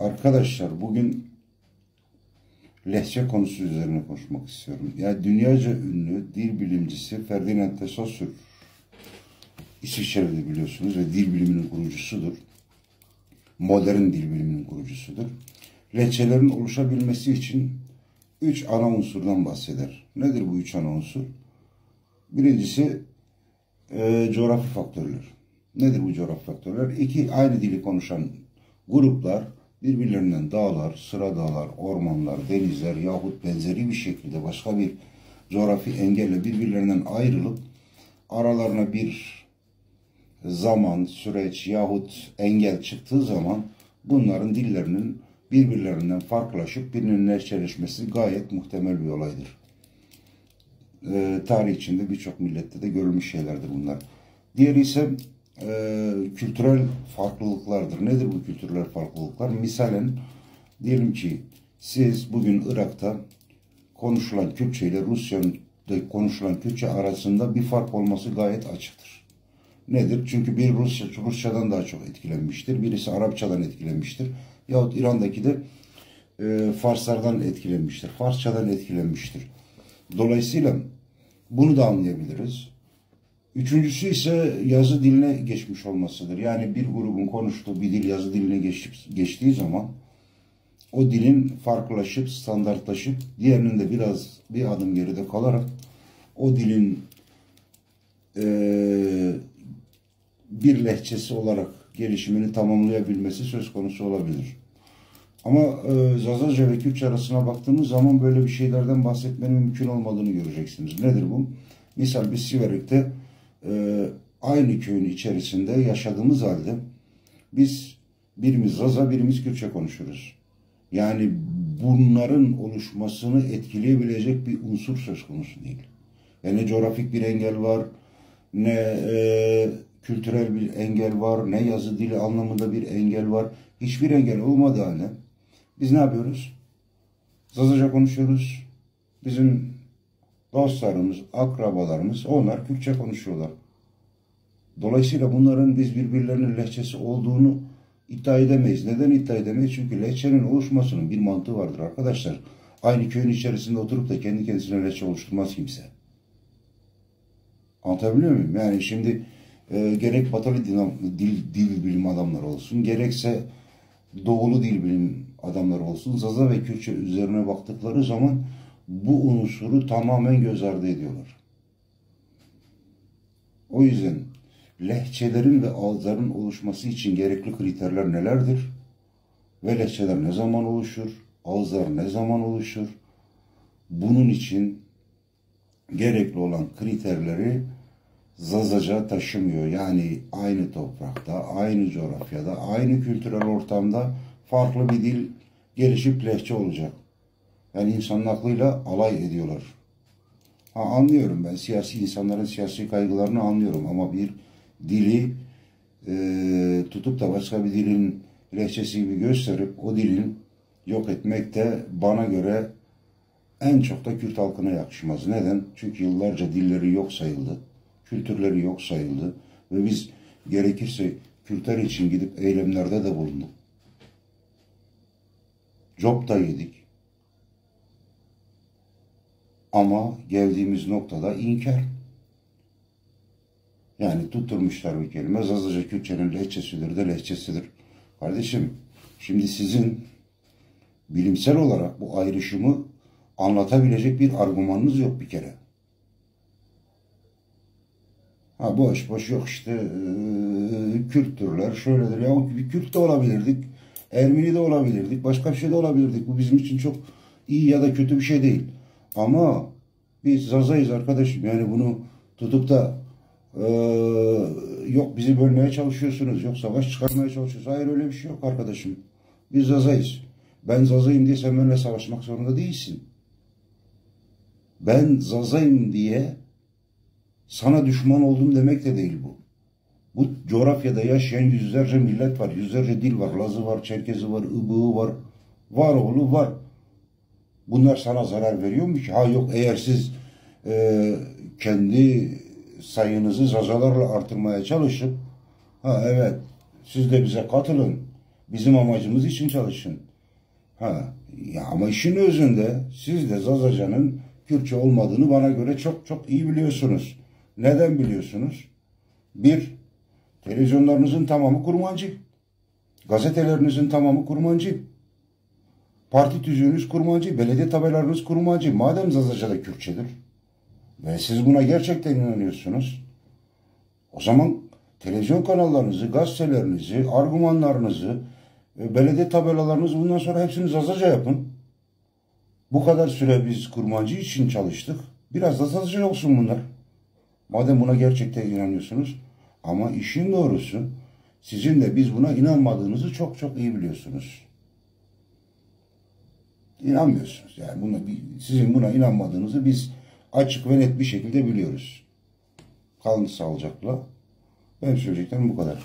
Arkadaşlar bugün lehçe konusu üzerine konuşmak istiyorum. Yani dünyaca ünlü dil bilimcisi Ferdinand de Saussure, İsviçre'de biliyorsunuz ve dil biliminin kurucusudur. Modern dil biliminin kurucusudur. Lehçelerin oluşabilmesi için 3 ana unsurdan bahseder. Nedir bu 3 ana unsur? Birincisi coğrafi faktörler. Nedir bu coğrafi faktörler? İki aynı dili konuşan gruplar birbirlerinden dağlar, sıra dağlar, ormanlar, denizler yahut benzeri bir şekilde başka bir coğrafi engelle birbirlerinden ayrılıp aralarına bir zaman, süreç yahut engel çıktığı zaman bunların dillerinin birbirlerinden farklılaşıp birbirinin lehçeleşmesi gayet muhtemel bir olaydır. Tarih içinde birçok millette de görülmüş şeylerdir bunlar. Diğeri ise kültürel farklılıklardır. Nedir bu kültürel farklılıklar? Misalen diyelim ki siz bugün Irak'ta konuşulan Kürtçe ile Rusya'da konuşulan Kürtçe arasında bir fark olması gayet açıktır. Nedir? Çünkü bir Rusçadan daha çok etkilenmiştir. Birisi Arapçadan etkilenmiştir. Yahut İran'daki de Farslardan etkilenmiştir. Farsçadan etkilenmiştir. Dolayısıyla bunu da anlayabiliriz. Üçüncüsü ise yazı diline geçmiş olmasıdır. Yani bir grubun konuştuğu bir dil yazı diline geçtiği zaman o dilin farklılaşıp, standartlaşıp diğerinin de bir adım geride kalarak o dilin bir lehçesi olarak gelişimini tamamlayabilmesi söz konusu olabilir. Ama Zazaca ve Kürtçe arasına baktığımız zaman böyle bir şeylerden bahsetmenin mümkün olmadığını göreceksiniz. Nedir bu? Misal biz Siverek'te aynı köyün içerisinde yaşadığımız halde biz birimiz Zaza, birimiz Kürtçe konuşuruz. Yani bunların oluşmasını etkileyebilecek bir unsur söz konusu değil. Yani ne coğrafik bir engel var, ne kültürel bir engel var, ne yazı dili anlamında bir engel var. Hiçbir engel olmadığı halde biz ne yapıyoruz? Zazaca konuşuyoruz. Bizim dostlarımız, akrabalarımız onlar Kürtçe konuşuyorlar. Dolayısıyla bunların biz birbirlerinin lehçesi olduğunu iddia edemeyiz. Neden iddia edemeyiz? Çünkü lehçenin oluşmasının bir mantığı vardır arkadaşlar. Aynı köyün içerisinde oturup da kendi kendisine lehçe oluşturmaz kimse. Anlatabiliyor muyum? Yani şimdi gerek batılı dil bilim adamları olsun, gerekse doğulu dil bilim adamları olsun, Zaza ve Kürtçe üzerine baktıkları zaman bu unsuru tamamen göz ardı ediyorlar. O yüzden lehçelerin ve ağızların oluşması için gerekli kriterler nelerdir? Ve lehçeler ne zaman oluşur? Ağızlar ne zaman oluşur? Bunun için gerekli olan kriterleri Zazaca taşımıyor. Yani aynı toprakta, aynı coğrafyada, aynı kültürel ortamda farklı bir dil gelişip lehçe olacak. Yani insanın aklıyla alay ediyorlar. Anlıyorum ben insanların siyasi kaygılarını anlıyorum ama bir dili tutup da başka bir dilin lehçesi gibi gösterip o dilin yok etmek de bana göre en çok da Kürt halkına yakışmaz. Neden? Çünkü yıllarca dilleri yok sayıldı, kültürleri yok sayıldı ve biz gerekirse Kürtler için gidip eylemlerde de bulunduk. Job da yedik. Ama geldiğimiz noktada inkar. Yani tutturmuşlar bir kelime. Zazaca Kürtçenin lehçesidir de lehçesidir. Kardeşim, şimdi sizin bilimsel olarak bu ayrışımı anlatabilecek bir argümanınız yok bir kere. Boş boş yok işte Kürttürler şöyledir. Ya bir Kürt de olabilirdik. Ermeni de olabilirdik. Başka bir şey de olabilirdik. Bu bizim için çok iyi ya da kötü bir şey değil. Ama biz Zaza'yız arkadaşım. Yani bunu tutup da yok bizi bölmeye çalışıyorsunuz. Yok savaş çıkarmaya çalışıyorsunuz. Hayır öyle bir şey yok arkadaşım. Biz Zaza'yız. Ben Zaza'yım diye sen benimle savaşmak zorunda değilsin. Ben Zaza'yım diye sana düşman oldum demek de değil bu. Bu coğrafyada yaşayan yüzlerce millet var. Yüzlerce dil var. Lazı var, Çerkezi var, Ibığı var. Var oğlu var. Bunlar sana zarar veriyor mu ki? Yok eğer siz kendi sayınızı Zazalarla artırmaya çalışıp evet siz de bize katılın. Bizim amacımız için çalışın. Ha, ya ama işin özünde siz de Zazacan'ın Kürtçe olmadığını bana göre çok çok iyi biliyorsunuz. Neden biliyorsunuz? Bir, televizyonlarınızın tamamı kurmancı. Gazetelerinizin tamamı kurmancı. Parti tüzüğünüz kurmancı. Belediye tabelalarınız kurmancı. Madem Zazaca'da Kürtçedir ve siz buna gerçekten inanıyorsunuz, o zaman televizyon kanallarınızı, gazetelerinizi, argümanlarınızı, belediye tabelalarınızı bundan sonra hepsini Zazaca yapın. Bu kadar süre biz kurmancı için çalıştık. Biraz da Zazaca olsun bunlar. Madem buna gerçekten inanıyorsunuz. Ama işin doğrusu sizin de biz buna inanmadığınızı çok çok iyi biliyorsunuz. İnanmıyorsunuz. Yani sizin buna inanmadığınızı biz açık ve net bir şekilde biliyoruz. Kalın sağlıcakla. Benim söyleyeceklerim bu kadar.